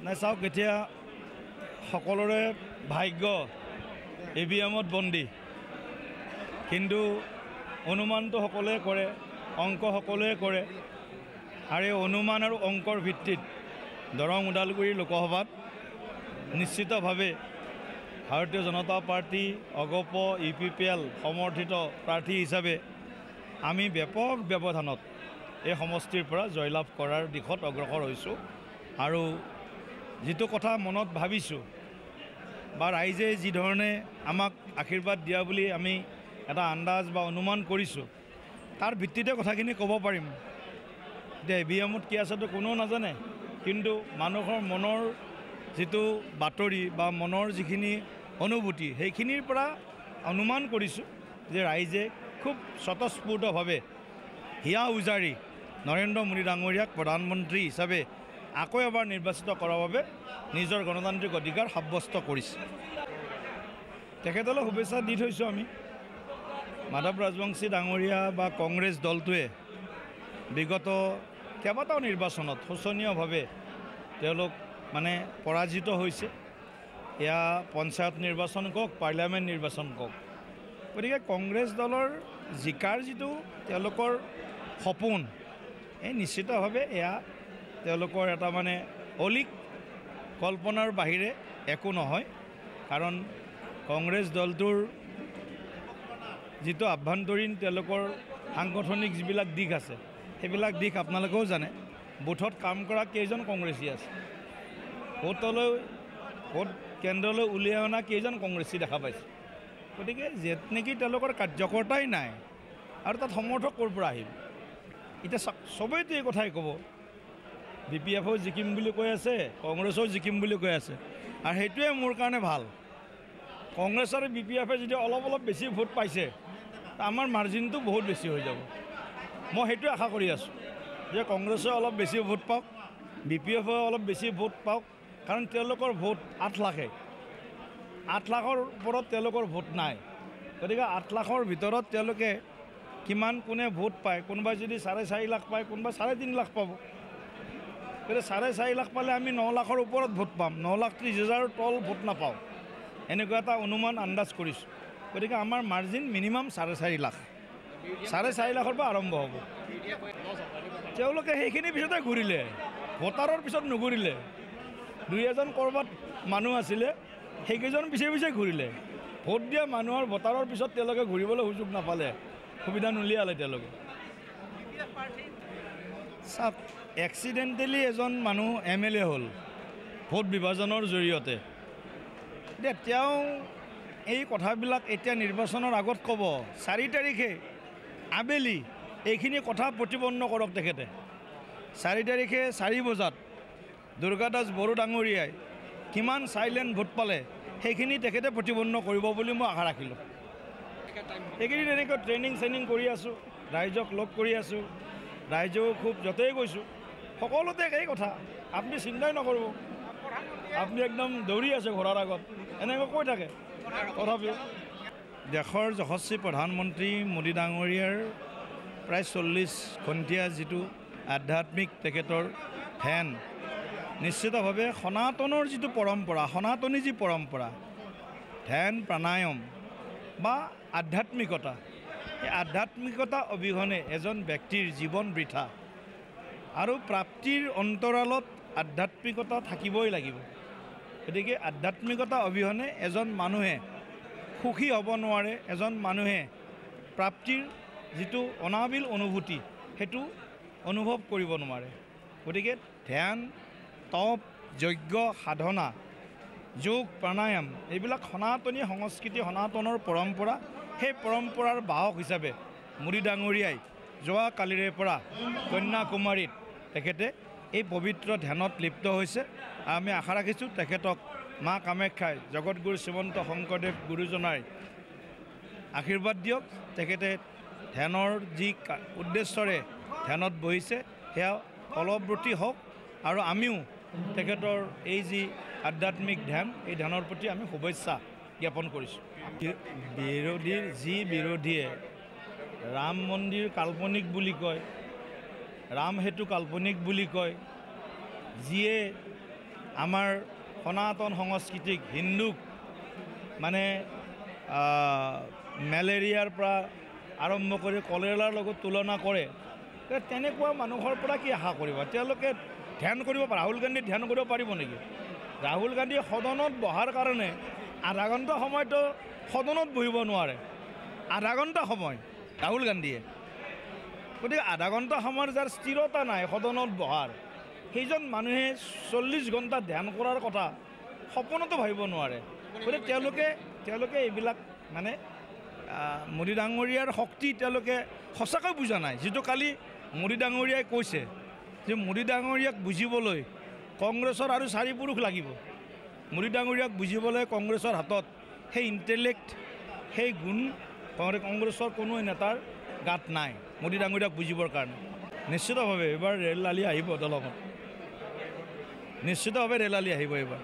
নাই চাওক, এতিয়া সকলোৰে ভাগ্য EVMত বন্দী, কিন্তু অনুমানটো সকলোৱে কৰে, অংক সকলোৱে কৰে, আৰু এই অনুমান আৰু অংকৰ ভিত্তিত দৰং ওদালগুৰি লোকসভাত নিশ্চিতভাৱে ভাৰতীয় জনতা পাৰ্টি অগপ UPPL সমৰ্থিত প্ৰাৰ্থী হিচাপে আমি ব্যাপক ব্যৱধানত এই সমষ্টিৰ পৰা জয়লাভ কৰাৰ দিশত অগ্ৰসৰ হৈছোঁ। আৰু যিটো কথা মনত ভাবিছোঁ বা ৰাইজে যি ধৰণে আমাক আশীৰ্বাদ দিয়া বুলি আমি এটা আন্দাজ বা অনুমান কৰিছোঁ, তাৰ ভিত্তিতে কথাখিনি ক'ব পাৰিম। এতিয়া EVMত কি আছেতো কোনেও নাজানে, কিন্তু মানুহৰ মনৰ যিটো বাতৰি বা মনৰ যিখিনি অনুভূতি, সেইখিনিৰ পৰা অনুমান কৰিছোঁ যে ৰাইজে খুব স্বতঃস্ফূৰ্তভাৱে হিয়া উজাৰি নৰেন্দ্ৰ মোদী ডাঙৰীয়াক প্ৰধানমন্ত্ৰী হিচাপে আকৌ এবাৰ নিৰ্বাচিত কৰাৰ বাবে নিজৰ গণতান্ত্ৰিক অধিকাৰ সাব্যস্ত কৰিছে। তেখেতলৈ শুভেচ্ছা দি থৈছোঁ আমি। মাধৱ ৰাজবংশী ডাঙৰীয়া বা কংগ্ৰেছ দলটোৱে বিগত কেইবাটাও নিৰ্বাচনত শোচনীয়ভাৱে তেওঁলোক পৰাজিত হৈছে। এয়া পঞ্চায়ত নিৰ্বাচন কওক, পাৰ্লিয়ামেণ্ট নিৰ্বাচন কওক। গতিকে কংগ্ৰেছ দলৰ জিকাৰ যিটো তেওঁলোকৰ সপোন, এই নিশ্চিতভাৱে এয়া তেওঁলোকৰ এটা অলিক কল্পনাৰ বাহিৰে একো নহয়। কাৰণ কংগ্ৰেছ দলটোৰ যিটো আভ্যন্তৰীণ তেওঁলোকৰ সাংগঠনিক যিবিলাক দিশ আছে, সেইবিলাক দিশ আপোনালোকেও জানে। বুথত কাম কৰা কেইজন কংগ্ৰেছী আছে, ভোট কেন্দ্ৰলৈ উলিয়াই অনা কেইজন কংগ্ৰেছী দেখা পাইছে। গতিকে য'ত নেকি তেওঁলোকৰ কাৰ্যকৰ্তাই নাই আৰু তাত সমৰ্থক ক'ৰ পৰা আহিব? এতিয়া চবেইতো এই কথাই ক'ব, BPFও জিকিম বুলি কৈ আছে, কংগ্ৰেছেও জিকিম বুলি কৈ আছে। আৰু সেইটোৱে মোৰ কাৰণে ভাল। কংগ্ৰেছ আৰু BPFে যদি অলপ বেছি ভোট পাইছে, আমাৰ মাৰ্জিনটো বহুত বেছি হৈ যাব। মই সেইটোৱে আশা কৰি আছোঁ যে কংগ্ৰেছে অলপ বেছি ভোট পাওক, BPFে অলপ বেছি ভোট পাওক। কাৰণ তেওঁলোকৰ ভোট 8 লাখে, 8 লাখৰ ওপৰত তেওঁলোকৰ ভোট নাই। গতিকে 8 লাখৰ ভিতৰত তেওঁলোকে কিমান কোনে ভোট পায়, কোনোবাই যদি 4.5 লাখ পায়, কোনোবাই 3.5 লাখ পাব। গতিকে 4.5 লাখ পালে আমি 9 লাখৰ ওপৰত ভোট পাম, 9,30,000 তল ভোট নাপাওঁ, এনেকুৱা এটা অনুমান আন্দাজ কৰিছোঁ। গতিকে আমাৰ মাৰ্জিন মিনিমাম 4.5 লাখ, 4.5 লাখৰ পৰা আৰম্ভ হ'ব। তেওঁলোকে সেইখিনি পিছতে ঘূৰিলে, ভোটাৰৰ পিছত নুঘূৰিলে। 2-এজন ক'ৰবাত মানুহ আছিলে, সেইকেইজন পিছে ঘূৰিলে। ভোট দিয়া মানুহৰ ভোটাৰৰ পিছত তেওঁলোকে ঘূৰিবলৈ সুযোগ নাপালে, সুবিধা নুলিয়ালে তেওঁলোকে। চাওক, এক্সিডেণ্টেলি এজন মানুহ MLA হ'ল ভোট বিভাজনৰ জৰিয়তে। এতিয়া তেওঁ এই কথাবিলাক এতিয়া নিৰ্বাচনৰ আগত ক'ব, 4 তাৰিখে আবেলি এইখিনি কথা প্ৰতিপন্ন কৰক তেখেতে। 4 তাৰিখে 4 বজাত দুৰ্গা দাস বড়ো ডাঙৰীয়াই কিমান চাইলেণ্ট ভোট পালে সেইখিনি তেখেতে প্ৰতিপন্ন কৰিব বুলি মই আশা ৰাখিলোঁ। এইকেইদিন এনেকৈ ট্ৰেইনিং কৰি আছোঁ, ৰাইজক লগ কৰি আছোঁ, ৰাইজেও খুব য'তেই গৈছোঁ সকলোতে এই কথা, আপুনি চিন্তাই নকৰিব, আপুনি একদম দৌৰি আছে ঘোঁৰাৰ আগত, এনেকৈ কৈ থাকে। তথাপিও দেশৰ যশস্বী প্ৰধানমন্ত্ৰী মোদী ডাঙৰীয়াৰ প্ৰায় 40 ঘণ্টীয়া যিটো আধ্যাত্মিক তেখেতৰ ধ্যান, নিশ্চিতভাৱে সনাতনৰ যিটো পৰম্পৰা, সনাতনী যি পৰম্পৰা, ধ্যান প্ৰাণায়াম বা আধ্যাত্মিকতা, এই আধ্যাত্মিকতা অবিহনে এজন ব্যক্তিৰ জীৱন বৃথা। আৰু প্ৰাপ্তিৰ অন্তৰালত আধ্যাত্মিকতা থাকিবই লাগিব। গতিকে আধ্যাত্মিকতা অবিহনে এজন মানুহে সুখী হ'ব নোৱাৰে, এজন মানুহে প্ৰাপ্তিৰ যিটো অনাবিল অনুভূতি সেইটো অনুভৱ কৰিব নোৱাৰে। গতিকে ধ্যান, তপ, যজ্ঞ, সাধনা, যোগ, প্ৰাণায়াম এইবিলাক সনাতনী সংস্কৃতি, সনাতনৰ পৰম্পৰা। সেই পৰম্পৰাৰ বাহক হিচাপে মোদী ডাঙৰীয়াই যোৱাকালিৰে পৰা কন্যাকুমাৰীত তেখেতে এই পবিত্ৰ ধ্যানত লিপ্ত হৈছে। আমি আশা ৰাখিছোঁ তেখেতক মা কামাখ্যাই, জগতগুৰু শ্ৰীমন্ত শংকৰদেৱ গুৰুজনাই আশীৰ্বাদ দিয়ক। তেখেতে ধ্যানৰ যি উদ্দেশ্যৰে ধ্যানত বহিছে সেয়া ফলৱৰ্তী হওক, আৰু আমিও তেখেতৰ এই যি আধ্যাত্মিক ধ্যান, এই ধ্যানৰ প্ৰতি আমি শুভেচ্ছা জ্ঞাপন কৰিছোঁ। বিৰোধীয়ে ৰাম মন্দিৰ কাল্পনিক বুলি কয়, ৰাম সেতু কাল্পনিক বুলি কয়, যিয়ে আমাৰ সনাতন সংস্কৃতিক হিন্দুক মানে মেলেৰিয়াৰ পৰা আৰম্ভ কৰি কলেৰাৰ লগত তুলনা কৰে, তেনেকুৱা মানুহৰ পৰা কি আশা কৰিব? তেওঁলোকে ধ্যান কৰিব পাৰে? ৰাহুল গান্ধী ধ্যান কৰিব পাৰিব নেকি? ৰাহুল গান্ধী সদনত বহাৰ কাৰণে আধা ঘণ্টা সময়তো সদনত বহিব নোৱাৰে, আধা ঘণ্টা সময় ৰাহুল গান্ধীয়ে। গতিকে আধা ঘণ্টা সময়ৰ যাৰ স্থিৰতা নাই সদনত বহাৰ, সেইজন মানুহে 40 ঘণ্টা ধ্যান কৰাৰ কথা সপোনতো ভাবিব নোৱাৰে। গতিকে তেওঁলোকে এইবিলাক মানে মোদী ডাঙৰীয়াৰ শক্তি তেওঁলোকে সঁচাকৈ বুজা নাই। যিটো কালি মোদী ডাঙৰীয়াই কৈছে যে মোদী ডাঙৰীয়াক বুজিবলৈ কংগ্ৰেছৰ আৰু 4 পুৰুষ লাগিব। মোদী ডাঙৰীয়াক বুজিবলৈ কংগ্ৰেছৰ হাতত সেই ইণ্টেলেক্ট, সেই গুণ কংগ্ৰেছৰ কোনো নেতাৰ গাত নাই মোদী ডাঙৰীয়াক বুজিবৰ কাৰণে। নিশ্চিতভাৱে এইবাৰ ৰেল লালি আহিব দলঙত, নিশ্চিতভাৱে ৰেল লালি আহিব এইবাৰ।